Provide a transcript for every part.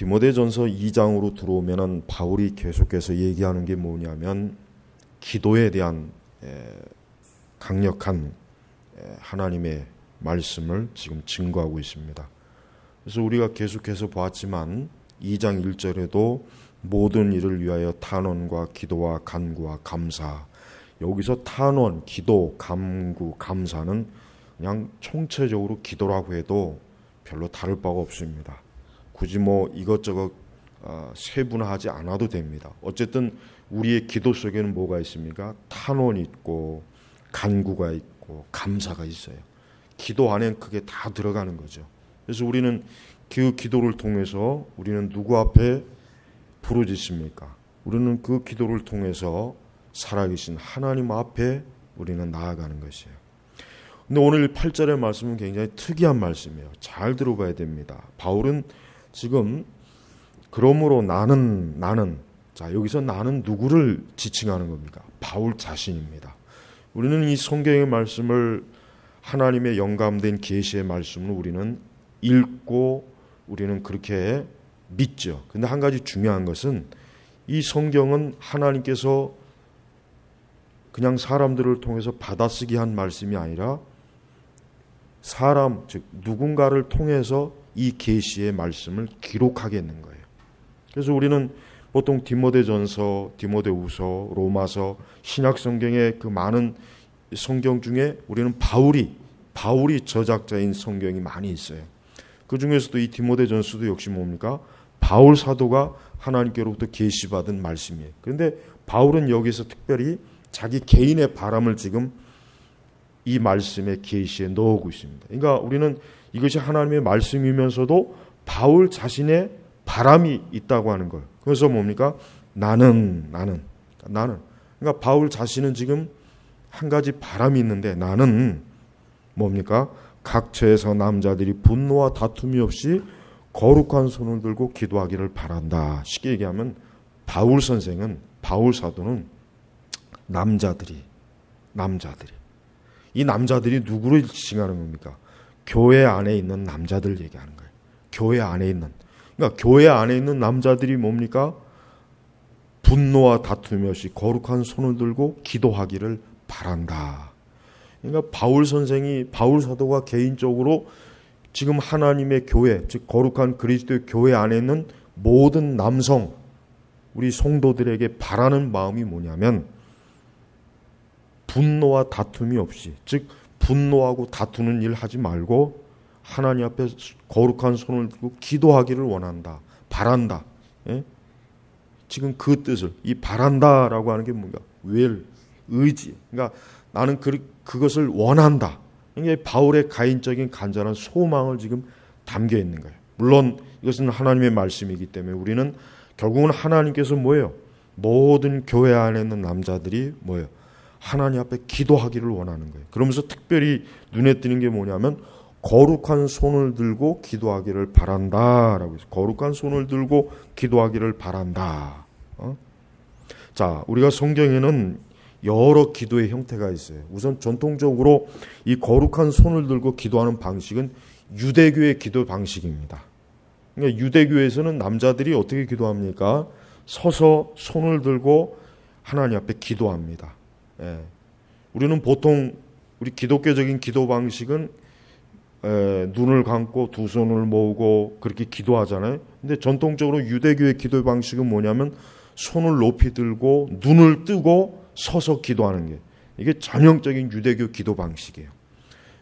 디모데전서 2장으로 들어오면은 바울이 계속해서 얘기하는 게 뭐냐면 기도에 대한 강력한 하나님의 말씀을 지금 증거하고 있습니다. 그래서 우리가 계속해서 보았지만 2장 1절에도 모든 일을 위하여 탄원과 기도와 간구와 감사, 여기서 탄원, 기도, 간구, 감사는 그냥 총체적으로 기도라고 해도 별로 다를 바가 없습니다. 굳이 이것저것 세분화하지 않아도 됩니다. 어쨌든 우리의 기도 속에는 뭐가 있습니까? 탄원이 있고 간구가 있고 감사가 있어요. 기도 안엔 그게 다 들어가는 거죠. 그래서 우리는 그 기도를 통해서 우리는 누구 앞에 부르짖습니까? 우리는 그 기도를 통해서 살아계신 하나님 앞에 우리는 나아가는 것이에요. 근데 오늘 8절의 말씀은 굉장히 특이한 말씀이에요. 잘 들어봐야 됩니다. 바울은 지금 그러므로 나는 자, 여기서 나는 누구를 지칭하는 겁니까? 바울 자신입니다. 우리는 이 성경의 말씀을 하나님의 영감된 계시의 말씀을 우리는 읽고 우리는 그렇게 믿죠. 근데 한 가지 중요한 것은 이 성경은 하나님께서 그냥 사람들을 통해서 받아쓰기 한 말씀이 아니라 사람, 즉 누군가를 통해서 이 계시의 말씀을 기록하겠는 거예요. 그래서 우리는 보통 디모데전서, 디모데후서, 로마서, 신약 성경의 그 많은 성경 중에 우리는 바울이 저작자인 성경이 많이 있어요. 그 중에서도 이 디모데전서도 역시 뭡니까? 바울 사도가 하나님께로부터 계시받은 말씀이에요. 그런데 바울은 여기서 특별히 자기 개인의 바람을 지금 이 말씀의 계시에 넣어오고 있습니다. 그러니까 우리는 이것이 하나님의 말씀이면서도 바울 자신의 바람이 있다고 하는 걸. 그래서 뭡니까? 나는. 그러니까 바울 자신은 지금 한 가지 바람이 있는데 나는 뭡니까? 각처에서 남자들이 분노와 다툼이 없이 거룩한 손을 들고 기도하기를 바란다. 쉽게 얘기하면 바울 사도는 남자들이 이 남자들이 누구를 지칭하는 겁니까? 교회 안에 있는 남자들 얘기하는 거예요. 교회 안에 있는. 그러니까 교회 안에 있는 남자들이 뭡니까? 분노와 다툼이 없이 거룩한 손을 들고 기도하기를 바란다. 그러니까 바울 사도가 개인적으로 지금 하나님의 교회, 즉 거룩한 그리스도의 교회 안에 있는 모든 남성, 우리 성도들에게 바라는 마음이 뭐냐면 분노와 다툼이 없이, 즉 분노하고 다투는 일 하지 말고 하나님 앞에 거룩한 손을 들고 기도하기를 원한다. 바란다. 예? 지금 그 뜻을, 이 바란다라고 하는 게 뭔가? 의지. 그러니까 나는 그것을 원한다. 이게 바울의 가인적인 간절한 소망을 지금 담겨 있는 거예요. 물론 이것은 하나님의 말씀이기 때문에 우리는 결국은 하나님께서 뭐예요? 모든 교회 안에 있는 남자들이 뭐예요? 하나님 앞에 기도하기를 원하는 거예요. 그러면서 특별히 눈에 띄는 게 뭐냐면 거룩한 손을 들고 기도하기를 바란다라고 해서 거룩한 손을 들고 기도하기를 바란다. 자, 우리가 성경에는 여러 기도의 형태가 있어요. 우선 전통적으로 이 거룩한 손을 들고 기도하는 방식은 유대교의 기도 방식입니다. 그러니까 유대교에서는 남자들이 어떻게 기도합니까? 서서 손을 들고 하나님 앞에 기도합니다. 예. 우리는 보통 우리 기독교적인 기도 방식은 눈을 감고 두 손을 모으고 그렇게 기도하잖아요. 근데 전통적으로 유대교의 기도 방식은 뭐냐면 손을 높이 들고 눈을 뜨고 서서 기도하는 게 이게 전형적인 유대교 기도 방식이에요.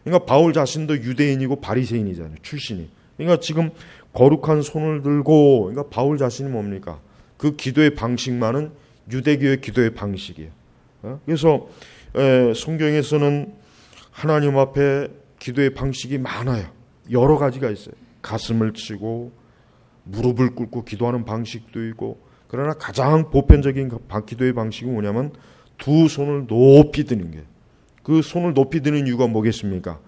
그러니까 바울 자신도 유대인이고 바리새인이잖아요. 출신이. 그러니까 지금 거룩한 손을 들고 그러니까 바울 자신이 뭡니까? 그 기도의 방식만은 유대교의 기도의 방식이에요. 그래서 성경에서는 하나님 앞에 기도의 방식이 많아요. 여러 가지가 있어요. 가슴을 치고 무릎을 꿇고 기도하는 방식도 있고, 그러나 가장 보편적인 기도의 방식은 뭐냐면 두 손을 높이 드는 게, 그 손을 높이 드는 이유가 뭐겠습니까?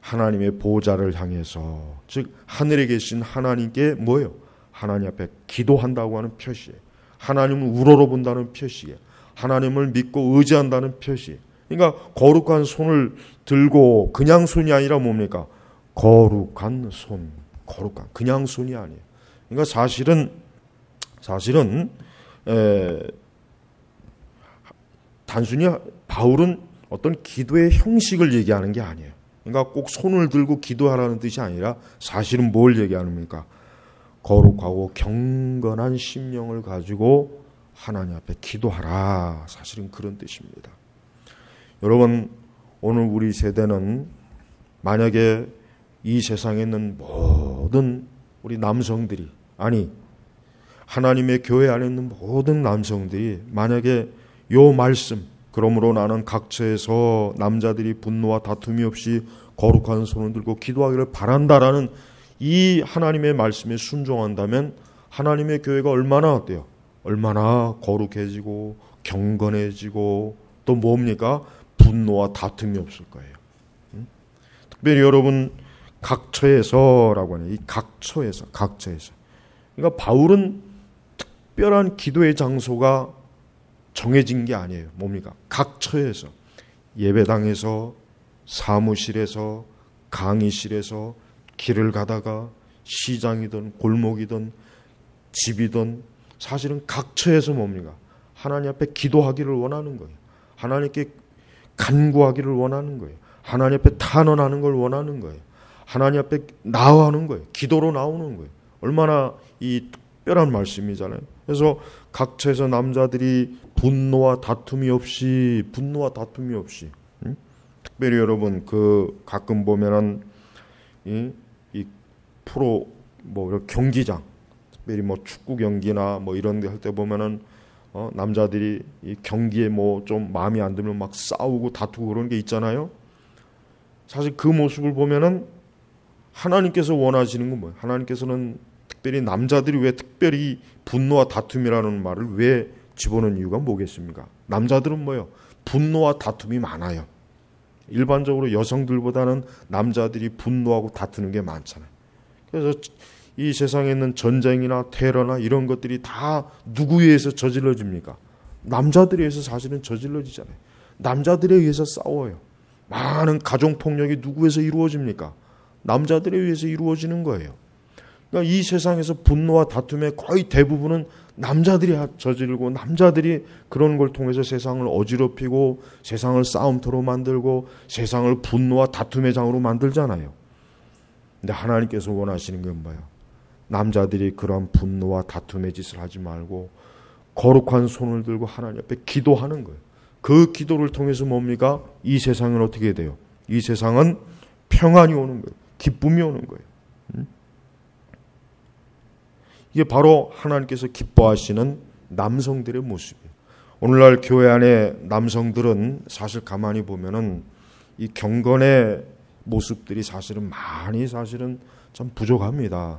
하나님의 보좌를 향해서, 즉 하늘에 계신 하나님께 뭐예요? 하나님 앞에 기도한다고 하는 표시예요. 하나님을 우러러본다는 표시예요. 하나님을 믿고 의지한다는 표시. 그러니까 거룩한 손을 들고 그냥 손이 아니라 뭡니까? 거룩한 손. 그냥 손이 아니에요. 그러니까 사실은 단순히 바울은 어떤 기도의 형식을 얘기하는 게 아니에요. 그러니까 꼭 손을 들고 기도하라는 뜻이 아니라 사실은 뭘 얘기하는입니까? 거룩하고 경건한 심령을 가지고 하나님 앞에 기도하라. 사실은 그런 뜻입니다. 여러분, 오늘 우리 세대는 만약에 이 세상에 있는 모든 우리 남성들이, 아니 하나님의 교회 안에 있는 모든 남성들이 만약에 요 말씀, 그러므로 나는 각처에서 남자들이 분노와 다툼이 없이 거룩한 손을 들고 기도하기를 바란다라는 이 하나님의 말씀에 순종한다면 하나님의 교회가 얼마나 어때요? 얼마나 거룩해지고 경건해지고 또 뭡니까? 분노와 다툼이 없을 거예요. 특별히 여러분, 각처에서라고 하는 이 각처에서. 그러니까 바울은 특별한 기도의 장소가 정해진 게 아니에요. 뭡니까? 각처에서, 예배당에서, 사무실에서, 강의실에서, 길을 가다가, 시장이든 골목이든 집이든 사실은 각처에서 뭡니까? 하나님 앞에 기도하기를 원하는 거예요. 하나님께 간구하기를 원하는 거예요. 하나님 앞에 탄원하는 걸 원하는 거예요. 하나님 앞에 나아가는 거예요. 기도로 나오는 거예요. 얼마나 이 특별한 말씀이잖아요. 그래서 각처에서 남자들이 분노와 다툼이 없이 특별히 여러분 그 가끔 보면은 이 프로 뭐 경기장, 특별히 뭐 축구 경기나 뭐 이런 데 할 때 보면은 남자들이 이 경기에 뭐 좀 마음에 안 들면 막 싸우고 다투고 그런 게 있잖아요. 사실 그 모습을 보면은 하나님께서 원하시는 건 뭐예요? 하나님께서는 특별히 남자들이 왜 특별히 분노와 다툼이라는 말을 왜 집어넣은 이유가 뭐겠습니까? 남자들은 뭐예요? 분노와 다툼이 많아요. 일반적으로 여성들보다는 남자들이 분노하고 다투는 게 많잖아요. 그래서 이 세상에 있는 전쟁이나 테러나 이런 것들이 다 누구에 의해서 저질러집니까? 남자들에 의해서 사실은 저질러지잖아요. 남자들에 의해서 싸워요. 많은 가정폭력이 누구에서 이루어집니까? 남자들에 의해서 이루어지는 거예요. 그러니까 이 세상에서 분노와 다툼의 거의 대부분은 남자들이 저지르고 남자들이 그런 걸 통해서 세상을 어지럽히고 세상을 싸움터로 만들고 세상을 분노와 다툼의 장으로 만들잖아요. 근데 하나님께서 원하시는 건 뭐예요? 남자들이 그런 분노와 다툼의 짓을 하지 말고 거룩한 손을 들고 하나님 앞에 기도하는 거예요. 그 기도를 통해서 뭡니까? 이 세상은 어떻게 돼요? 이 세상은 평안이 오는 거예요. 기쁨이 오는 거예요. 이게 바로 하나님께서 기뻐하시는 남성들의 모습이에요. 오늘날 교회 안에 남성들은 사실 가만히 보면은 이 경건의 모습들이 사실은 참 부족합니다.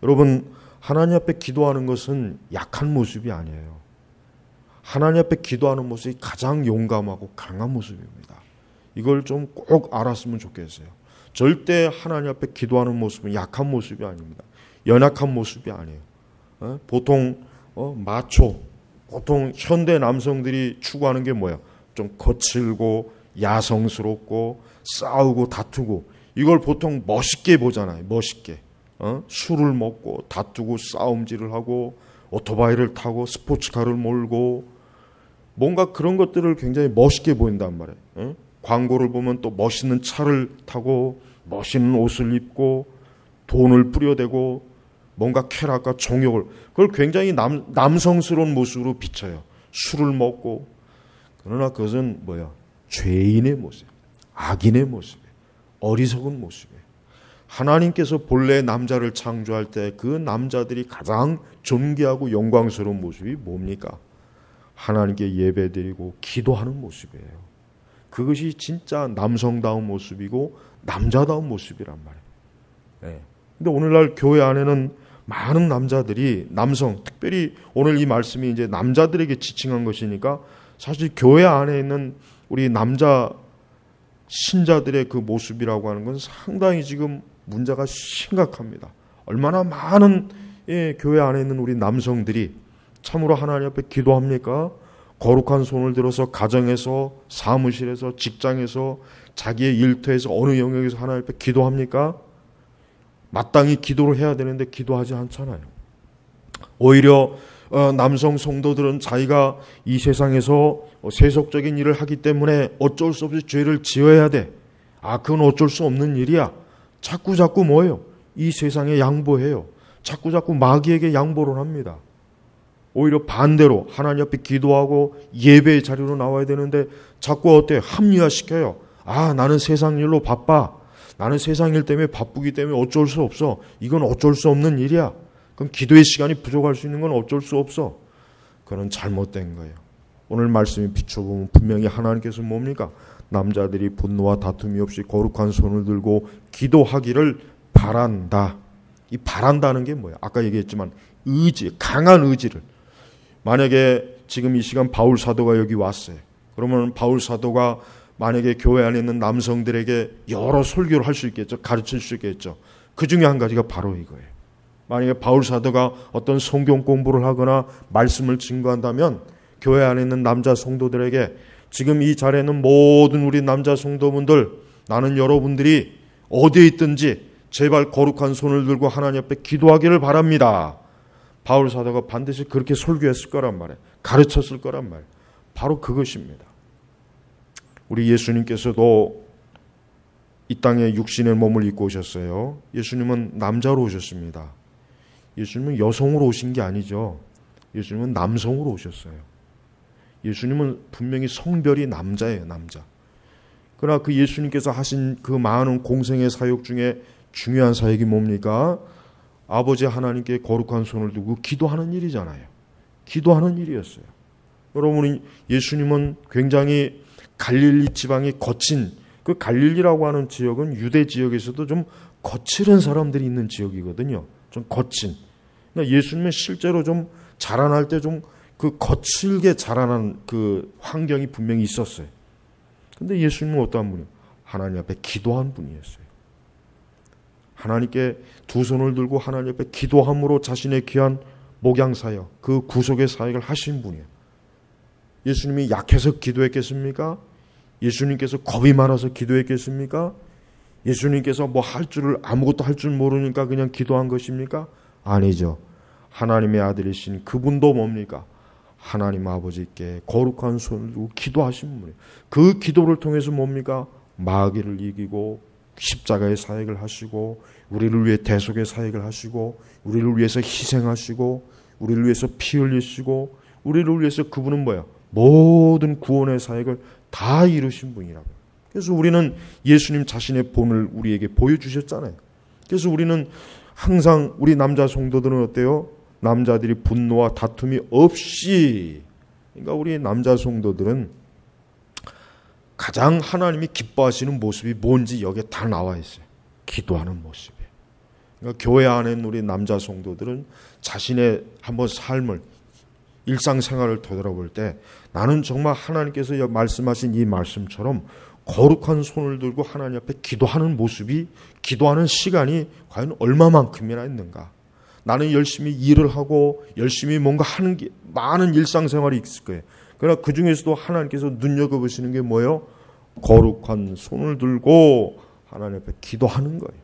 여러분, 하나님 앞에 기도하는 것은 약한 모습이 아니에요. 하나님 앞에 기도하는 모습이 가장 용감하고 강한 모습입니다. 이걸 좀 꼭 알았으면 좋겠어요. 절대 하나님 앞에 기도하는 모습은 약한 모습이 아닙니다. 연약한 모습이 아니에요. 보통 마초, 보통 현대 남성들이 추구하는 게 뭐야? 좀 거칠고 야성스럽고 싸우고 다투고 이걸 보통 멋있게 보잖아요. 멋있게. 술을 먹고 다투고 싸움질을 하고 오토바이를 타고 스포츠카를 몰고 뭔가 그런 것들을 굉장히 멋있게 보인단 말이에요. 광고를 보면 또 멋있는 차를 타고 멋있는 옷을 입고 돈을 뿌려대고 뭔가 쾌락과 정욕을 그걸 굉장히 남성스러운 모습으로 비춰요. 술을 먹고. 그러나 그것은 뭐야? 죄인의 모습, 악인의 모습이에요. 어리석은 모습이에요. 하나님께서 본래 남자를 창조할 때 그 남자들이 가장 존귀하고 영광스러운 모습이 뭡니까? 하나님께 예배드리고 기도하는 모습이에요. 그것이 진짜 남성다운 모습이고 남자다운 모습이란 말이에요. 네. 근데 오늘날 교회 안에는 많은 남자들이 특별히 오늘 이 말씀이 이제 남자들에게 지칭한 것이니까 사실 교회 안에 있는 우리 남자 신자들의 그 모습이라고 하는 건 상당히 지금 문제가 심각합니다. 얼마나 많은 교회 안에 있는 우리 남성들이 참으로 하나님 앞에 기도합니까? 거룩한 손을 들어서 가정에서 사무실에서 직장에서 자기의 일터에서 어느 영역에서 하나님 앞에 기도합니까? 마땅히 기도를 해야 되는데 기도하지 않잖아요. 오히려 남성 성도들은 자기가 이 세상에서 세속적인 일을 하기 때문에 어쩔 수 없이 죄를 지어야 돼. 그건 어쩔 수 없는 일이야. 자꾸 뭐예요? 이 세상에 양보해요. 자꾸 마귀에게 양보를 합니다. 오히려 반대로 하나님 앞에 기도하고 예배의 자리로 나와야 되는데 자꾸 어때요? 합리화시켜요. 나는 세상 일로 바빠. 나는 세상 일 때문에 바쁘기 때문에 어쩔 수 없어. 이건 어쩔 수 없는 일이야. 그럼 기도의 시간이 부족할 수 있는 건 어쩔 수 없어. 그건 잘못된 거예요. 오늘 말씀이 비춰보면 분명히 하나님께서 뭡니까? 남자들이 분노와 다툼이 없이 거룩한 손을 들고 기도하기를 바란다. 이 바란다는 게 뭐야? 아까 얘기했지만 의지, 강한 의지를. 만약에 지금 이 시간 바울 사도가 여기 왔어요. 그러면 바울 사도가 만약에 교회 안에 있는 남성들에게 여러 설교를 할 수 있겠죠. 가르칠 수 있겠죠. 그 중에 한 가지가 바로 이거예요. 만약에 바울 사도가 어떤 성경 공부를 하거나 말씀을 증거한다면 교회 안에 있는 남자 성도들에게 지금 이 자리에 있는 모든 우리 남자 성도분들, 나는 여러분들이 어디에 있든지 제발 거룩한 손을 들고 하나님 앞에 기도하기를 바랍니다. 바울 사도가 반드시 그렇게 설교했을 거란 말이에요. 가르쳤을 거란 말이에요. 바로 그것입니다. 우리 예수님께서도 이 땅에 육신의 몸을 입고 오셨어요. 예수님은 남자로 오셨습니다. 예수님은 여성으로 오신 게 아니죠. 예수님은 남성으로 오셨어요. 예수님은 분명히 성별이 남자예요, 남자. 그러나 그 예수님께서 하신 그 많은 공생의 사역 중에 중요한 사역이 뭡니까? 아버지 하나님께 거룩한 손을 두고 기도하는 일이잖아요. 기도하는 일이었어요. 여러분, 예수님은 굉장히 갈릴리 지방이 거친, 그 갈릴리라고 하는 지역은 유대 지역에서도 좀 거칠은 사람들이 있는 지역이거든요. 좀 거친. 그러니까 예수님은 실제로 좀 자라날 때 좀 그 거칠게 자라난 그 환경이 분명히 있었어요. 근데 예수님은 어떠한 분이에요? 하나님 앞에 기도한 분이었어요. 하나님께 두 손을 들고 하나님 앞에 기도함으로 자신의 귀한 목양사역, 그 구속의 사역을 하신 분이에요. 예수님이 약해서 기도했겠습니까? 예수님께서 겁이 많아서 기도했겠습니까? 예수님께서 뭐 할 줄을 아무것도 할 줄 모르니까 그냥 기도한 것입니까? 아니죠. 하나님의 아들이신 그분도 뭡니까? 하나님 아버지께 거룩한 손을 들고 기도하신 분이에요. 그 기도를 통해서 뭡니까? 마귀를 이기고 십자가의 사역을 하시고 우리를 위해 대속의 사역을 하시고 우리를 위해서 희생하시고 우리를 위해서 피 흘리시고 우리를 위해서 그분은 뭐야? 모든 구원의 사역을 다 이루신 분이라고. 그래서 우리는 예수님 자신의 본을 우리에게 보여주셨잖아요. 그래서 우리는 항상 우리 남자 성도들은 어때요? 남자들이 분노와 다툼이 없이, 그러니까 우리 남자 성도들은 가장 하나님이 기뻐하시는 모습이 뭔지 여기에 다 나와 있어요. 기도하는 모습이에요. 그러니까 교회 안에 있는 우리 남자 성도들은 자신의 한번 삶을, 일상생활을 되돌아볼 때 나는 정말 하나님께서 말씀하신 이 말씀처럼 거룩한 손을 들고 하나님 앞에 기도하는 모습이, 기도하는 시간이 과연 얼마만큼이나 있는가. 나는 열심히 일을 하고 열심히 뭔가 하는 게 많은 일상생활이 있을 거예요. 그러나 그 중에서도 하나님께서 눈여겨보시는 게 뭐예요? 거룩한 손을 들고 하나님 앞에 기도하는 거예요.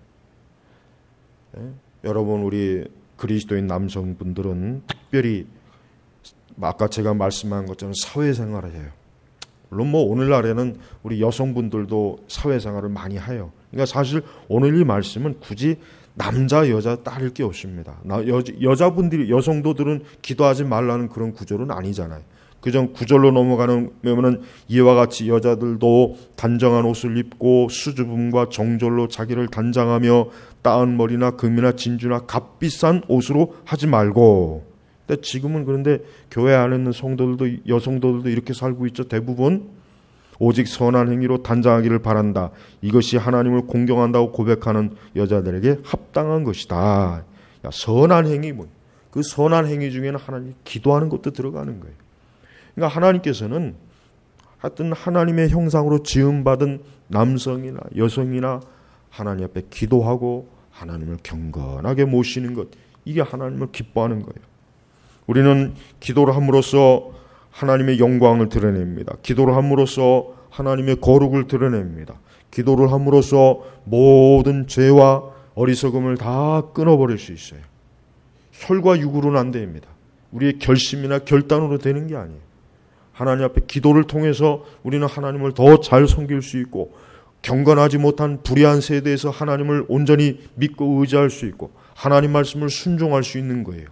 네? 여러분, 우리 그리스도인 남성분들은 특별히 아까 제가 말씀한 것처럼 사회생활을 해요. 물론 뭐 오늘날에는 우리 여성분들도 사회생활을 많이 해요. 그러니까 사실 오늘 이 말씀은 굳이 남자 여자 따를 게 없습니다. 여자분들이, 여성도들은 기도하지 말라는 그런 구절은 아니잖아요. 그전 구절로 넘어가면은 이와 같이 여자들도 단정한 옷을 입고 수줍음과 정절로 자기를 단장하며 따은 머리나 금이나 진주나 값비싼 옷으로 하지 말고. 근데 지금은 그런데 교회 안에 있는 성도들도, 여성도들도 이렇게 살고 있죠. 대부분 오직 선한 행위로 단장하기를 바란다. 이것이 하나님을 공경한다고 고백하는 여자들에게 합당한 것이다. 야, 선한 행위, 그 선한 행위 중에는 하나님 기도하는 것도 들어가는 거예요. 그러니까 하나님께서는 하여튼 하나님의 형상으로 지음받은 남성이나 여성이나 하나님 앞에 기도하고 하나님을 경건하게 모시는 것, 이게 하나님을 기뻐하는 거예요. 우리는 기도를 함으로써 하나님의 영광을 드러냅니다. 기도를 함으로써 하나님의 거룩을 드러냅니다. 기도를 함으로써 모든 죄와 어리석음을 다 끊어버릴 수 있어요. 혈과 육으로는 안 됩니다. 우리의 결심이나 결단으로 되는 게 아니에요. 하나님 앞에 기도를 통해서 우리는 하나님을 더 잘 섬길 수 있고, 경건하지 못한 불의한 세대에서 하나님을 온전히 믿고 의지할 수 있고, 하나님 말씀을 순종할 수 있는 거예요.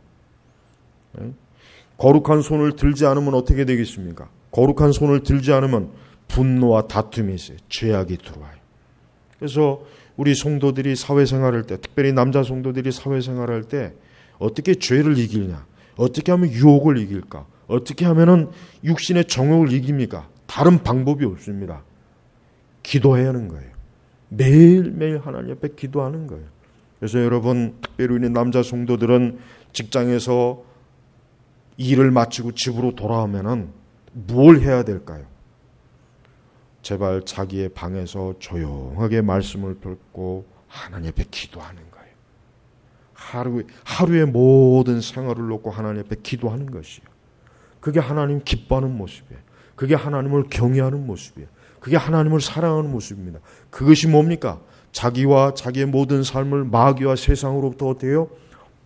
거룩한 손을 들지 않으면 어떻게 되겠습니까? 거룩한 손을 들지 않으면 분노와 다툼이 있어요. 죄악이 들어와요. 그래서 우리 성도들이 사회생활할 때, 특별히 남자 성도들이 사회생활할 때 어떻게 죄를 이기냐, 어떻게 하면 유혹을 이길까, 어떻게 하면은 육신의 정욕을 이깁니까? 다른 방법이 없습니다. 기도해야 하는 거예요. 매일매일 하나님 앞에 기도하는 거예요. 그래서 여러분, 특별히 우리 남자 성도들은 직장에서 일을 마치고 집으로 돌아오면은 뭘 해야 될까요? 제발 자기의 방에서 조용하게 말씀을 듣고 하나님 앞에 기도하는 거예요. 하루의 모든 생활을 놓고 하나님 앞에 기도하는 것이에요. 그게 하나님 기뻐하는 모습이에요. 그게 하나님을 경외하는 모습이에요. 그게 하나님을 사랑하는 모습입니다. 그것이 뭡니까? 자기와 자기의 모든 삶을 마귀와 세상으로부터 어떻게 해요?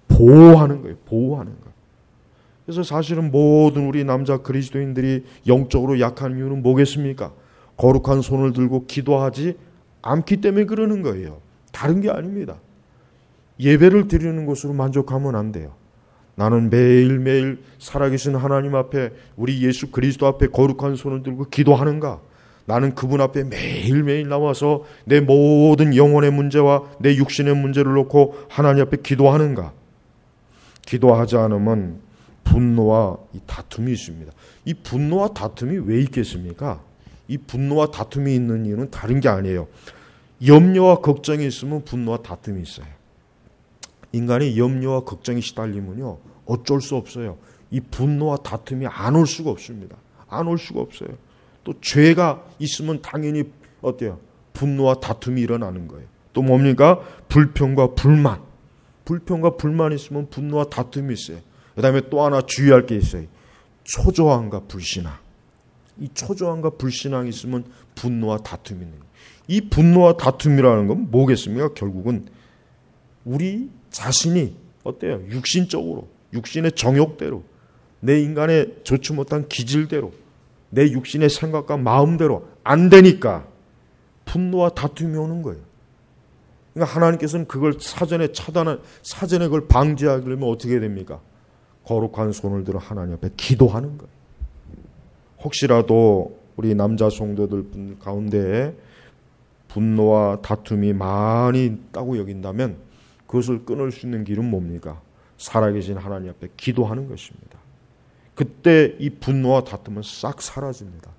보호하는 거예요. 보호하는 거예요. 그래서 사실은 모든 우리 남자 그리스도인들이 영적으로 약한 이유는 뭐겠습니까? 거룩한 손을 들고 기도하지 않기 때문에 그러는 거예요. 다른 게 아닙니다. 예배를 드리는 것으로 만족하면 안 돼요. 나는 매일매일 살아계신 하나님 앞에, 우리 예수 그리스도 앞에 거룩한 손을 들고 기도하는가? 나는 그분 앞에 매일매일 나와서 내 모든 영혼의 문제와 내 육신의 문제를 놓고 하나님 앞에 기도하는가? 기도하지 않으면 분노와 이 다툼이 있습니다. 이 분노와 다툼이 왜 있겠습니까? 이 분노와 다툼이 있는 이유는 다른 게 아니에요. 염려와 걱정이 있으면 분노와 다툼이 있어요. 인간이 염려와 걱정이 시달리면요, 어쩔 수 없어요. 이 분노와 다툼이 안 올 수가 없습니다. 안 올 수가 없어요. 또 죄가 있으면 당연히 어때요? 분노와 다툼이 일어나는 거예요. 또 뭡니까? 불평과 불만. 불평과 불만이 있으면 분노와 다툼이 있어요. 그 다음에 또 하나 주의할 게 있어요. 초조함과 불신앙. 이 초조함과 불신앙이 있으면 분노와 다툼이 있는 거예요. 이 분노와 다툼이라는 건 뭐겠습니까? 결국은 우리 자신이 어때요? 육신적으로, 육신의 정욕대로, 내 인간의 좋지 못한 기질대로, 내 육신의 생각과 마음대로 안 되니까 분노와 다툼이 오는 거예요. 그러니까 하나님께서는 그걸 사전에 그걸 방지하려면 어떻게 됩니까? 거룩한 손을 들어 하나님 앞에 기도하는 거예요. 혹시라도 우리 남자 성도들 가운데 분노와 다툼이 많이 있다고 여긴다면 그것을 끊을 수 있는 길은 뭡니까? 살아계신 하나님 앞에 기도하는 것입니다. 그때 이 분노와 다툼은 싹 사라집니다.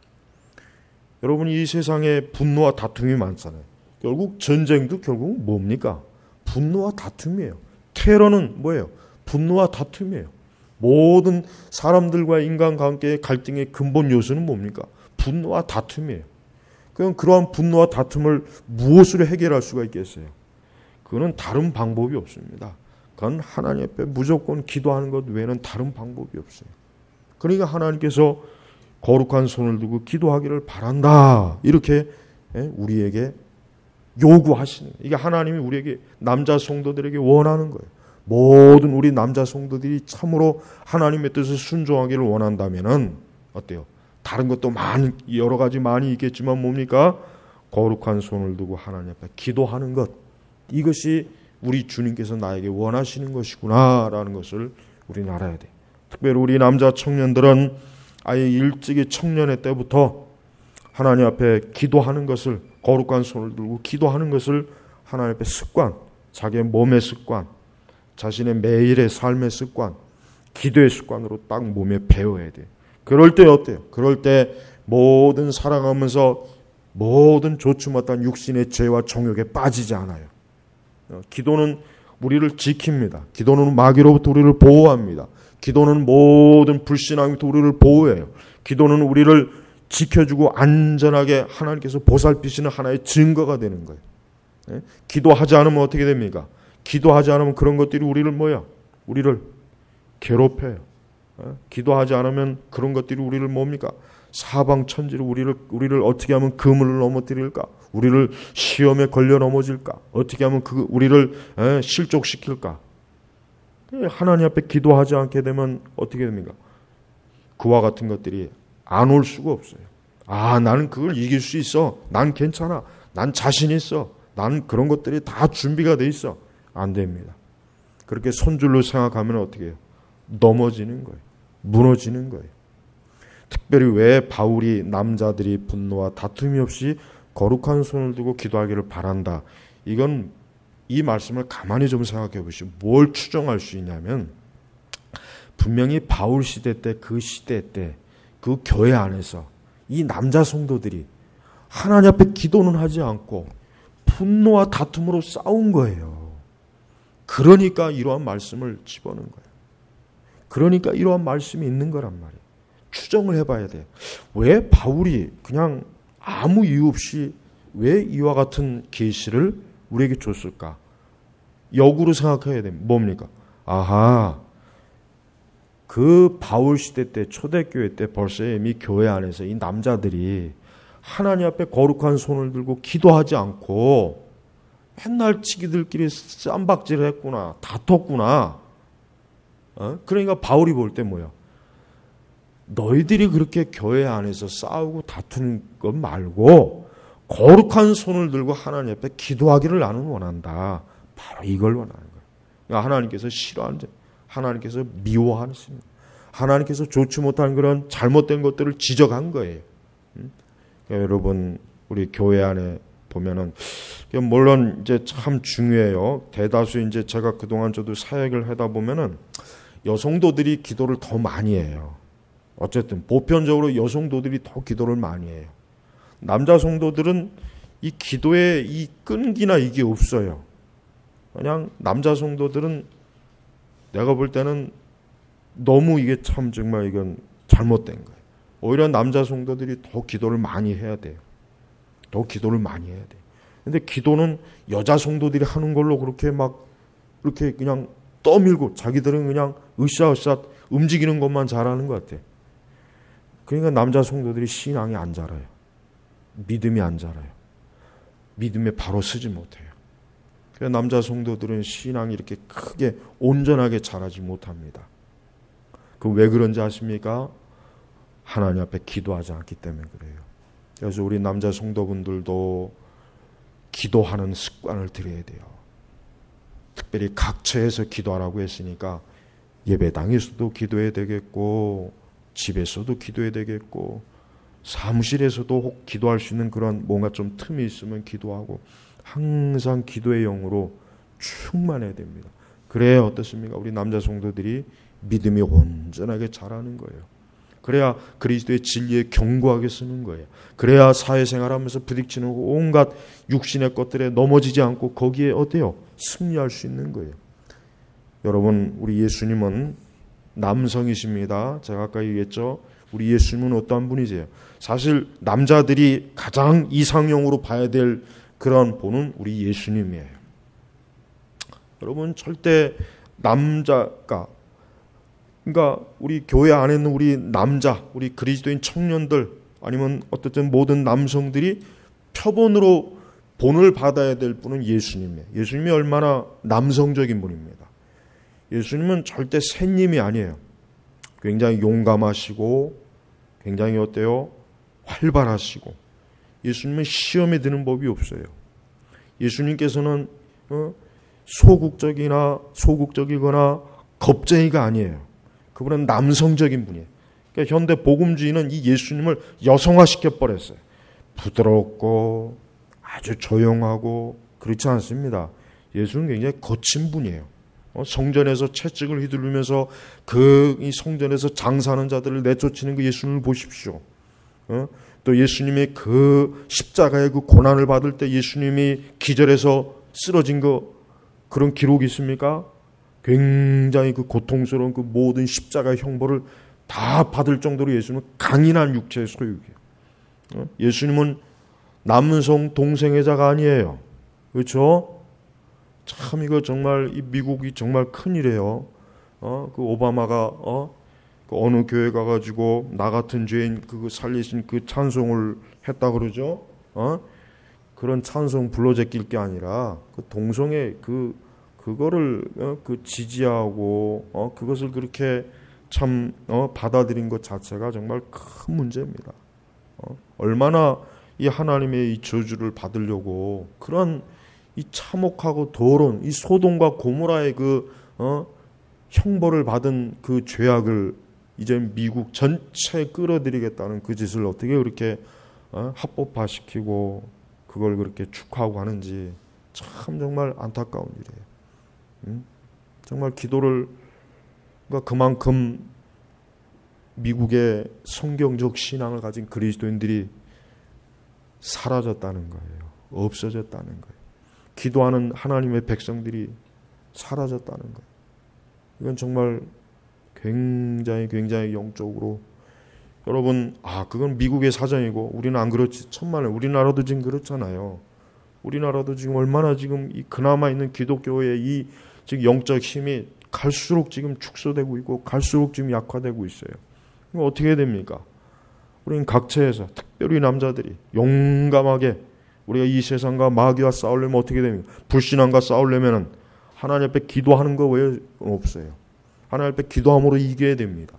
여러분, 이 세상에 분노와 다툼이 많잖아요. 결국 전쟁도 결국 뭡니까? 분노와 다툼이에요. 테러는 뭐예요? 분노와 다툼이에요. 모든 사람들과 인간관계의 갈등의 근본 요소는 뭡니까? 분노와 다툼이에요. 그럼 그러한 분노와 다툼을 무엇으로 해결할 수가 있겠어요? 그거는 다른 방법이 없습니다. 그건 하나님 앞에 무조건 기도하는 것 외에는 다른 방법이 없어요. 그러니까 하나님께서 거룩한 손을 두고 기도하기를 바란다, 이렇게 우리에게 요구하시는 거예요. 이게 하나님이 우리에게, 남자 성도들에게 원하는 거예요. 모든 우리 남자 성도들이 참으로 하나님의 뜻을 순종하기를 원한다면은 어때요? 다른 것도 여러 가지 많이 있겠지만 뭡니까? 거룩한 손을 두고 하나님 앞에 기도하는 것, 이것이 우리 주님께서 나에게 원하시는 것이구나라는 것을 우리는 알아야 돼요. 특별히 우리 남자 청년들은 아예 일찍이 청년의 때부터 하나님 앞에 기도하는 것을, 거룩한 손을 들고 기도하는 것을 하나님 앞에 습관, 자기의 몸의 습관, 자신의 매일의 삶의 습관, 기도의 습관으로 딱 몸에 배워야 돼요. 그럴 때 어때요? 그럴 때 모든 살아가면서 모든 좋지 못한 육신의 죄와 정욕에 빠지지 않아요. 기도는 우리를 지킵니다. 기도는 마귀로부터 우리를 보호합니다. 기도는 모든 불신앙부터 우리를 보호해요. 기도는 우리를 지켜주고 안전하게 하나님께서 보살피시는 하나의 증거가 되는 거예요. 기도하지 않으면 어떻게 됩니까? 기도하지 않으면 그런 것들이 우리를 괴롭혀요. 기도하지 않으면 그런 것들이 우리를 뭡니까? 사방천지로 우리를 어떻게 하면 그물을 넘어뜨릴까? 우리를 시험에 걸려 넘어질까? 어떻게 하면 우리를 실족시킬까? 하나님 앞에 기도하지 않게 되면 어떻게 됩니까? 그와 같은 것들이 안 올 수가 없어요. 나는 그걸 이길 수 있어. 난 괜찮아. 난 자신 있어. 난 그런 것들이 다 준비가 돼 있어. 안 됩니다. 그렇게 손줄로 생각하면 어떻게 해요? 넘어지는 거예요. 무너지는 거예요. 특별히 왜 바울이 남자들이 분노와 다툼이 없이 거룩한 손을 들고 기도하기를 바란다. 이건 이 말씀을 가만히 좀 생각해 보시고 뭘 추정할 수 있냐면 분명히 바울 시대 때 그 시대 때 그 교회 안에서 이 남자 성도들이 하나님 앞에 기도는 하지 않고 분노와 다툼으로 싸운 거예요. 그러니까 이러한 말씀을 집어넣은 거예요. 그러니까 이러한 말씀이 있는 거란 말이에요. 추정을 해봐야 돼요. 왜 바울이 그냥 아무 이유 없이 왜 이와 같은 계시를 우리에게 줬을까? 역으로 생각해야 됩니다. 뭡니까? 그 바울 시대 때 초대교회 때 벌써 이미 교회 안에서 이 남자들이 하나님 앞에 거룩한 손을 들고 기도하지 않고 맨날 지기들끼리 쌈박질을 했구나. 다퉜구나. 그러니까 바울이 볼 때 뭐야? 너희들이 그렇게 교회 안에서 싸우고 다투는 것 말고 거룩한 손을 들고 하나님 앞에 기도하기를 나는 원한다. 바로 이걸 원하는 거예요. 그러니까 하나님께서 싫어하는, 하나님께서 미워하십니다. 하나님께서 좋지 못한 그런 잘못된 것들을 지적한 거예요. 그러니까 여러분, 우리 교회 안에 보면은 물론 이제 참 중요해요. 대다수 이제 제가 그동안 저도 사역을 하다 보면은 여성도들이 기도를 더 많이 해요. 어쨌든 보편적으로 여성도들이 더 기도를 많이 해요. 남자 성도들은 이 기도에 이 끈기나 이게 없어요. 그냥 남자 성도들은 내가 볼 때는 너무 이게 참 정말 이건 잘못된 거예요. 오히려 남자 성도들이 더 기도를 많이 해야 돼요. 더 기도를 많이 해야 돼요. 근데 기도는 여자 성도들이 하는 걸로 그렇게 막 이렇게 그냥 떠밀고 자기들은 그냥 으쌰으쌰 움직이는 것만 잘하는 것 같아요. 그러니까 남자 성도들이 신앙이 안 자라요. 믿음이 안 자라요. 믿음에 바로 서지 못해요. 그래서 남자 성도들은 신앙이 이렇게 크게 온전하게 자라지 못합니다. 그 왜 그런지 아십니까? 하나님 앞에 기도하지 않기 때문에 그래요. 그래서 우리 남자 성도분들도 기도하는 습관을 들여야 돼요. 특별히 각처에서 기도하라고 했으니까 예배당에서도 기도해야 되겠고 집에서도 기도해야 되겠고 사무실에서도 혹 기도할 수 있는 그런 뭔가 좀 틈이 있으면 기도하고 항상 기도의 영으로 충만해야 됩니다. 그래야 어떻습니까? 우리 남자 성도들이 믿음이 온전하게 자라는 거예요. 그래야 그리스도의 진리에 견고하게 쓰는 거예요. 그래야 사회생활하면서 부딪히는 온갖 육신의 것들에 넘어지지 않고 거기에 어때요? 승리할 수 있는 거예요. 여러분, 우리 예수님은 남성이십니다. 제가 아까 얘기했죠. 우리 예수님은 어떠한 분이세요? 사실 남자들이 가장 이상형으로 봐야 될 그런 분은 우리 예수님이에요. 여러분, 절대 남자가, 그러니까 우리 교회 안에 있는 우리 남자, 우리 그리스도인 청년들 아니면 어쨌든 모든 남성들이 표본으로 본을 받아야 될 분은 예수님이에요. 예수님이 얼마나 남성적인 분입니다. 예수님은 절대 새님이 아니에요. 굉장히 용감하시고 굉장히 어때요? 활발하시고 예수님은 시험에 드는 법이 없어요. 예수님께서는 소극적이거나 겁쟁이가 아니에요. 그분은 남성적인 분이에요. 그러니까 현대 복음주의는 이 예수님을 여성화시켜 버렸어요. 부드럽고 아주 조용하고 그렇지 않습니다. 예수는 굉장히 거친 분이에요. 성전에서 채찍을 휘두르면서 이 성전에서 장사하는 자들을 내쫓는 그 예수님을 보십시오. 또 예수님이 그 십자가의 그 고난을 받을 때 예수님이 기절해서 쓰러진 그런 기록이 있습니까? 굉장히 그 고통스러운 그 모든 십자가의 형벌을 다 받을 정도로 예수님은 강인한 육체의 소유예요. 예수님은 남성 동성애자가 아니에요. 그렇죠? 참 이거 정말 이 미국이 정말 큰일이에요. 그 오바마가 그 어느 교회 가가지고 나 같은 죄인 그 살리신 그 찬송을 했다 그러죠. 그런 찬송 불러 제낄 게 아니라 그 동성애 그 그거를 그 지지하고 그것을 그렇게 참 받아들인 것 자체가 정말 큰 문제입니다. 얼마나 이 하나님의 이 저주를 받으려고 그런 이 참혹하고 더러운 이 소돔과 고모라의 그 형벌을 받은 그 죄악을 이제 미국 전체에 끌어들이겠다는 그 짓을 어떻게 그렇게 합법화시키고 그걸 그렇게 축하하고 하는지 참 정말 안타까운 일이에요. 정말 기도를 그러니까 그만큼 미국의 성경적 신앙을 가진 그리스도인들이 사라졌다는 거예요. 없어졌다는 거예요. 기도하는 하나님의 백성들이 사라졌다는 거예요. 이건 정말 굉장히 영적으로 여러분 그건 미국의 사정이고 우리는 안 그렇지. 천만에 우리나라도 지금 그렇잖아요. 우리나라도 지금 얼마나 지금 이 그나마 있는 기독교의 이 지금 영적 힘이 갈수록 지금 축소되고 있고 갈수록 지금 약화되고 있어요. 그럼 어떻게 해야 됩니까? 우리는 각처에서 특별히 남자들이 용감하게 우리가 이 세상과 마귀와 싸우려면 어떻게 됩니까? 불신앙과 싸우려면 하나님 앞에 기도하는 거 외에 없어요. 하나님 앞에 기도함으로 이겨야 됩니다.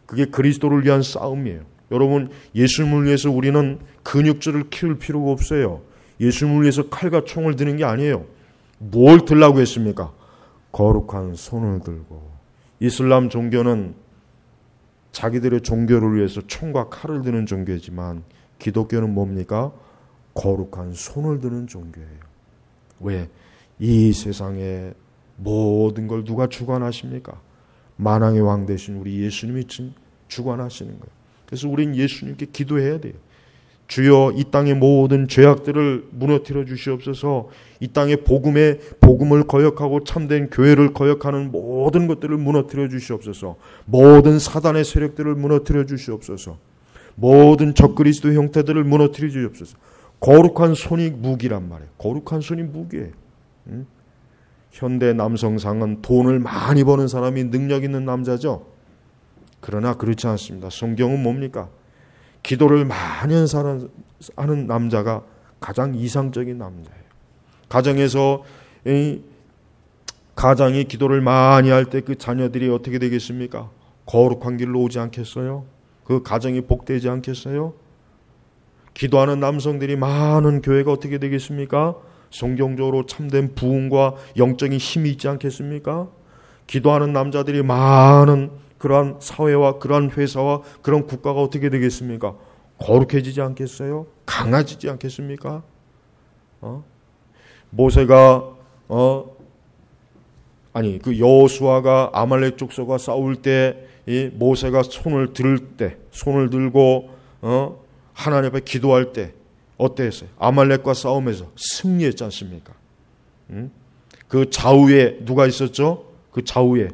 그게 그리스도를 위한 싸움이에요. 여러분 예수님을 위해서 우리는 근육질을 키울 필요가 없어요. 예수님을 위해서 칼과 총을 드는 게 아니에요. 뭘 들라고 했습니까? 거룩한 손을 들고. 이슬람 종교는 자기들의 종교를 위해서 총과 칼을 드는 종교이지만 기독교는 뭡니까? 거룩한 손을 드는 종교예요. 왜? 이 세상의 모든 걸 누가 주관하십니까? 만왕의 왕 되신 우리 예수님이 주관하시는 거예요. 그래서 우린 예수님께 기도해야 돼요. 주여 이 땅의 모든 죄악들을 무너뜨려 주시옵소서. 이 땅의 복음을 거역하고 참된 교회를 거역하는 모든 것들을 무너뜨려 주시옵소서. 모든 사단의 세력들을 무너뜨려 주시옵소서. 모든 적그리스도 형태들을 무너뜨려 주시옵소서. 거룩한 손이 무기란 말이에요. 거룩한 손이 무기예요. 현대 남성상은 돈을 많이 버는 사람이 능력 있는 남자죠. 그러나 그렇지 않습니다. 성경은 뭡니까? 기도를 많이 하는 남자가 가장 이상적인 남자예요. 가정에서 가장이 기도를 많이 할 때 그 자녀들이 어떻게 되겠습니까? 거룩한 길로 오지 않겠어요? 그 가정이 복되지 않겠어요? 기도하는 남성들이 많은 교회가 어떻게 되겠습니까? 성경적으로 참된 부흥과 영적인 힘이 있지 않겠습니까? 기도하는 남자들이 많은 그러한 사회와 그러한 회사와 그런 국가가 어떻게 되겠습니까? 거룩해지지 않겠어요? 강해지지 않겠습니까? 모세가 그 여호수아가 아말렉 족속과 싸울 때 이 모세가 손을 들고 하나님 앞에 기도할 때 어땠어요? 아말렉과 싸움에서 승리했지 않습니까? 그 좌우에 누가 있었죠? 그 좌우에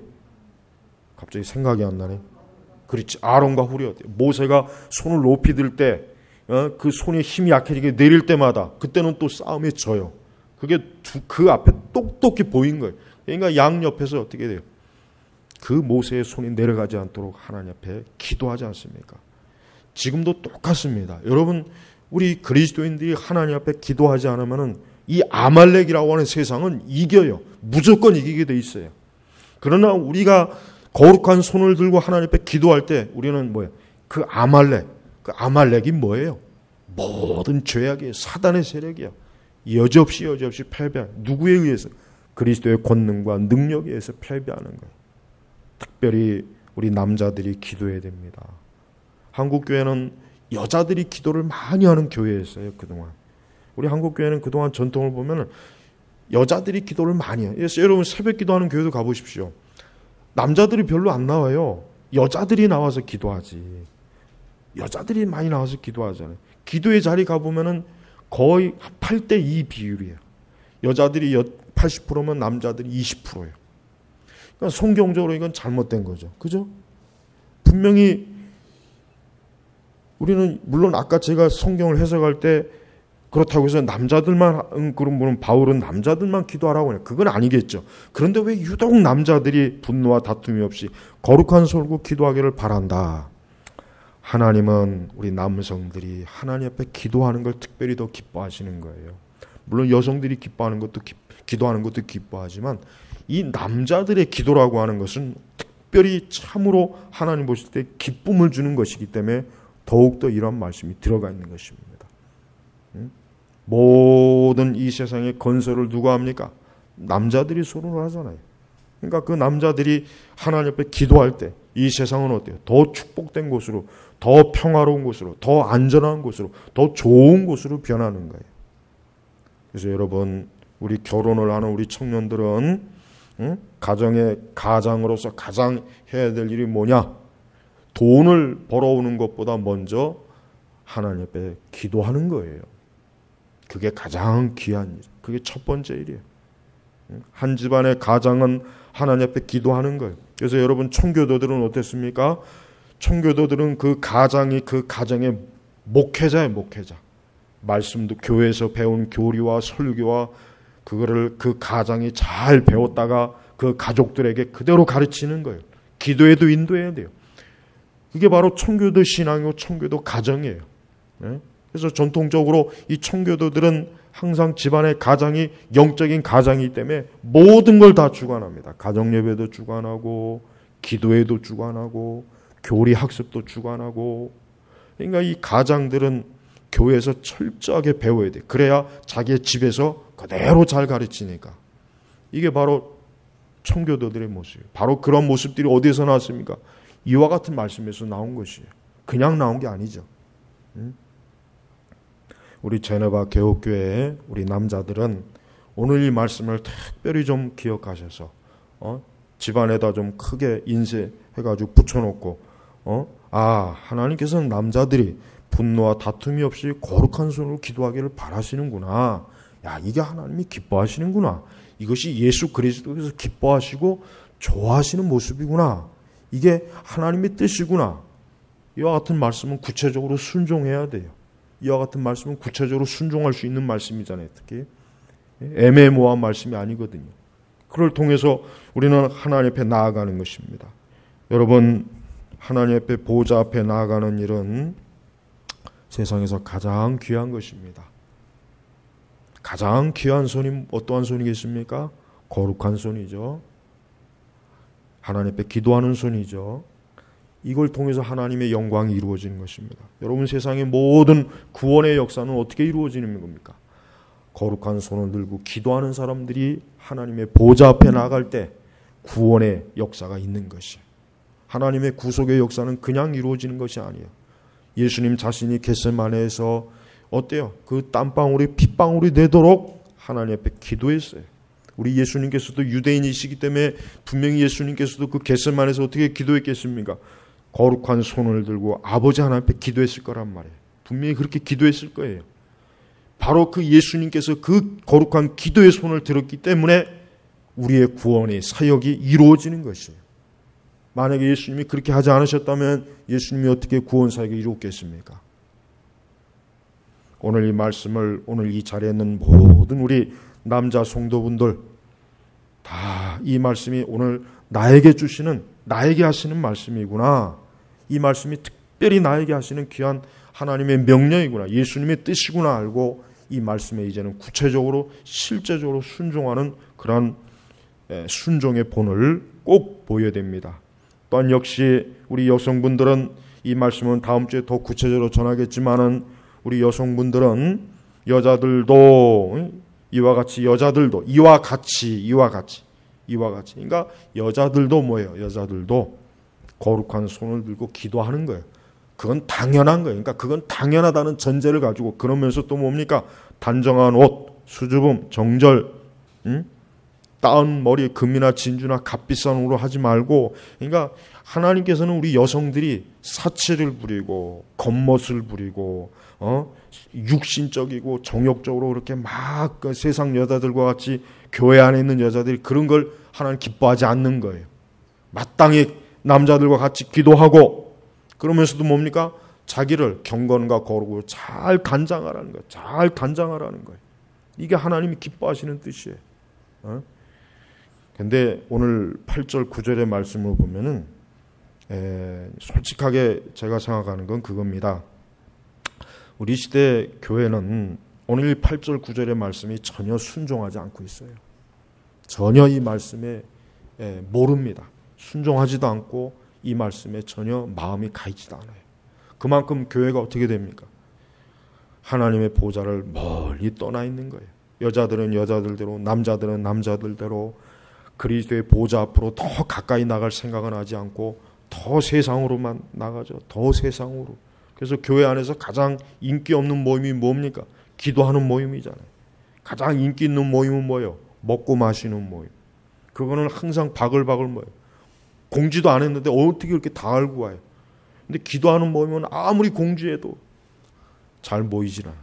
갑자기 생각이 안 나네. 그렇지. 아론과 훌이었대요. 모세가 손을 높이 들 때 그 손에 힘이 약해지게 내릴 때마다 그때는 또 싸움에 져요. 그게 그 앞에 똑똑히 보인 거예요. 그러니까 양 옆에서 어떻게 돼요? 그 모세의 손이 내려가지 않도록 하나님 앞에 기도하지 않습니까? 지금도 똑같습니다. 여러분 우리 그리스도인들이 하나님 앞에 기도하지 않으면 이 아말렉이라고 하는 세상은 이겨요. 무조건 이기게 돼 있어요. 그러나 우리가 거룩한 손을 들고 하나님 앞에 기도할 때 우리는 뭐예요? 그 아말렉이 뭐예요? 모든 죄악이에요. 사단의 세력이에요. 여지없이 패배한 누구에 의해서? 그리스도의 권능과 능력에 의해서 패배하는 거예요. 특별히 우리 남자들이 기도해야 됩니다. 한국 교회는 여자들이 기도를 많이 하는 교회였어요. 그동안 우리 한국 교회는 그동안 전통을 보면 여자들이 기도를 많이 해요. 여러분 새벽 기도하는 교회도 가보십시오. 남자들이 별로 안 나와요. 여자들이 나와서 기도하지. 여자들이 많이 나와서 기도하잖아요. 기도의 자리 가보면 거의 8대2 비율이에요. 여자들이 80%면 남자들이 20%예요. 그러니까 성경적으로 이건 잘못된 거죠. 그죠? 분명히 우리는 물론 아까 제가 성경을 해석할 때 그렇다고 해서 남자들만 그럼 바울은 남자들만 기도하라고 해요. 그건 아니겠죠. 그런데 왜 유독 남자들이 분노와 다툼이 없이 거룩한 손으로 기도하기를 바란다. 하나님은 우리 남성들이 하나님 앞에 기도하는 걸 특별히 더 기뻐하시는 거예요. 물론 여성들이 기뻐하는 것도 기도하는 것도 기뻐하지만 이 남자들의 기도라고 하는 것은 특별히 참으로 하나님 보실 때 기쁨을 주는 것이기 때문에 더욱더 이런 말씀이 들어가 있는 것입니다. 모든 이 세상의 건설을 누가 합니까? 남자들이 서로 하잖아요. 그러니까 그 남자들이 하나님 앞에 기도할 때 이 세상은 어때요? 더 축복된 곳으로, 더 평화로운 곳으로, 더 안전한 곳으로, 더 좋은 곳으로 변하는 거예요. 그래서 여러분, 우리 결혼을 하는 우리 청년들은 가정의 가장으로서 가장 해야 될 일이 뭐냐? 돈을 벌어오는 것보다 먼저 하나님 앞에 기도하는 거예요. 그게 가장 귀한 일, 그게 첫 번째 일이에요. 한 집안의 가장은 하나님 앞에 기도하는 거예요. 그래서 여러분, 청교도들은 어땠습니까? 청교도들은 그 가장이 그 가정의 목회자예요. 목회자. 말씀도 교회에서 배운 교리와 설교와 그거를 그 가장이 잘 배웠다가 그 가족들에게 그대로 가르치는 거예요. 기도에도 인도해야 돼요. 그게 바로 청교도 신앙이고 청교도 가정이에요. 그래서 전통적으로 이 청교도들은 항상 집안의 가장이 영적인 가장이기 때문에 모든 걸 다 주관합니다. 가정예배도 주관하고 기도에도 주관하고 교리 학습도 주관하고. 그러니까 이 가장들은 교회에서 철저하게 배워야 돼. 그래야 자기의 집에서 그대로 잘 가르치니까. 이게 바로 청교도들의 모습이에요. 바로 그런 모습들이 어디에서 나왔습니까? 이와 같은 말씀에서 나온 것이에요. 그냥 나온 게 아니죠. 우리 제네바 개옥교회의 우리 남자들은 오늘 이 말씀을 특별히 좀 기억하셔서 집안에다 좀 크게 인쇄해가지고 붙여놓고 하나님께서는 남자들이 분노와 다툼이 없이 거룩한 손으로 기도하기를 바라시는구나. 야, 이게 하나님이 기뻐하시는구나. 이것이 예수 그리스도께서 기뻐하시고 좋아하시는 모습이구나. 이게 하나님의 뜻이구나. 이와 같은 말씀은 구체적으로 순종해야 돼요. 이와 같은 말씀은 구체적으로 순종할 수 있는 말씀이잖아요. 특히 애매모호한 말씀이 아니거든요. 그걸 통해서 우리는 하나님 앞에 나아가는 것입니다. 여러분, 하나님 앞에 보좌 앞에 나아가는 일은 세상에서 가장 귀한 것입니다. 가장 귀한 손이 어떠한 손이겠습니까? 거룩한 손이죠. 하나님 앞에 기도하는 손이죠. 이걸 통해서 하나님의 영광이 이루어지는 것입니다. 여러분, 세상의 모든 구원의 역사는 어떻게 이루어지는 겁니까? 거룩한 손을 들고 기도하는 사람들이 하나님의 보좌 앞에 나갈 때 구원의 역사가 있는 것이에요. 하나님의 구속의 역사는 그냥 이루어지는 것이 아니에요. 예수님 자신이 겟세마네에서 어때요? 그 땀방울이 핏방울이 되도록 하나님 앞에 기도했어요. 우리 예수님께서도 유대인이시기 때문에 분명히 예수님께서도 그 겟세마네에서 어떻게 기도했겠습니까? 거룩한 손을 들고 아버지 하나님 앞에 기도했을 거란 말이에요. 분명히 그렇게 기도했을 거예요. 바로 그 예수님께서 그 거룩한 기도의 손을 들었기 때문에 우리의 구원의 사역이 이루어지는 것이에요. 만약에 예수님이 그렇게 하지 않으셨다면 예수님이 어떻게 구원 사역을 이루었겠습니까? 오늘 이 말씀을 오늘 이 자리에 있는 모든 우리 남자 성도분들 다 이 말씀이 오늘 나에게 주시는, 나에게 하시는 말씀이구나. 이 말씀이 특별히 나에게 하시는 귀한 하나님의 명령이구나. 예수님의 뜻이구나 알고 이 말씀에 이제는 구체적으로 실제적으로 순종하는 그런 순종의 본을 꼭 보여야 됩니다. 또한 역시 우리 여성분들은 이 말씀은 다음 주에 더 구체적으로 전하겠지만은 우리 여성분들은 여자들도 이와 같이 여자들도 이와 같이 그러니까 여자들도 뭐예요? 여자들도 거룩한 손을 들고 기도하는 거예요. 그건 당연한 거예요. 그러니까 그건 당연하다는 전제를 가지고 그러면서 또 뭡니까? 단정한 옷, 수줍음, 정절, 따은 머리에 금이나 진주나 값비싼 옷으로 하지 말고, 그러니까 하나님께서는 우리 여성들이 사치를 부리고 겉멋을 부리고 육신적이고 정욕적으로 그렇게 막 그 세상 여자들과 같이 교회 안에 있는 여자들이 그런 걸 하나님 기뻐하지 않는 거예요. 마땅히 남자들과 같이 기도하고 그러면서도 뭡니까? 자기를 경건과 거룩으로 잘 단장하라는 거예요. 잘 단장하라는 거예요. 이게 하나님이 기뻐하시는 뜻이에요. 근데 오늘 8절 9절의 말씀을 보면은 솔직하게 제가 생각하는 건 그겁니다. 우리 시대 교회는 오늘 8절 9절의 말씀이 전혀 순종하지 않고 있어요. 전혀 이 말씀에 모릅니다. 순종하지도 않고 이 말씀에 전혀 마음이 가 있지도 않아요. 그만큼 교회가 어떻게 됩니까? 하나님의 보좌를 멀리 떠나 있는 거예요. 여자들은 여자들대로, 남자들은 남자들대로 그리스도의 보좌 앞으로 더 가까이 나갈 생각은 하지 않고 더 세상으로만 나가죠. 더 세상으로. 그래서 교회 안에서 가장 인기 없는 모임이 뭡니까? 기도하는 모임이잖아요. 가장 인기 있는 모임은 뭐예요? 먹고 마시는 모임. 그거는 항상 바글바글 모여요. 공지도 안 했는데 어떻게 그렇게 다 알고 와요? 근데 기도하는 모임은 아무리 공지해도 잘 모이질 않아요.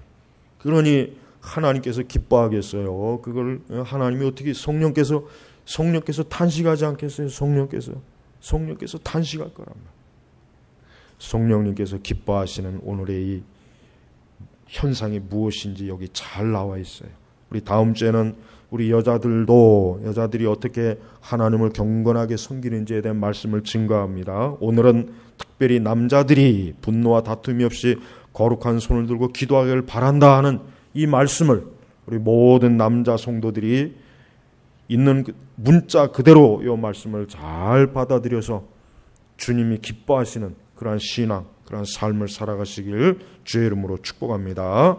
그러니 하나님께서 기뻐하겠어요. 그걸 하나님이 어떻게 성령께서 탄식하지 않겠어요? 성령께서 탄식할 거란 말이에요. 성령님께서 기뻐하시는 오늘의 이 현상이 무엇인지 여기 잘 나와 있어요. 우리 다음 주에는 우리 여자들이 어떻게 하나님을 경건하게 섬기는지에 대한 말씀을 증거합니다. 오늘은 특별히 남자들이 분노와 다툼이 없이 거룩한 손을 들고 기도하기를 바란다 하는 이 말씀을 우리 모든 남자 성도들이 있는 문자 그대로 이 말씀을 잘 받아들여서 주님이 기뻐하시는 그러한 신앙, 그러한 삶을 살아가시길 주의 이름으로 축복합니다.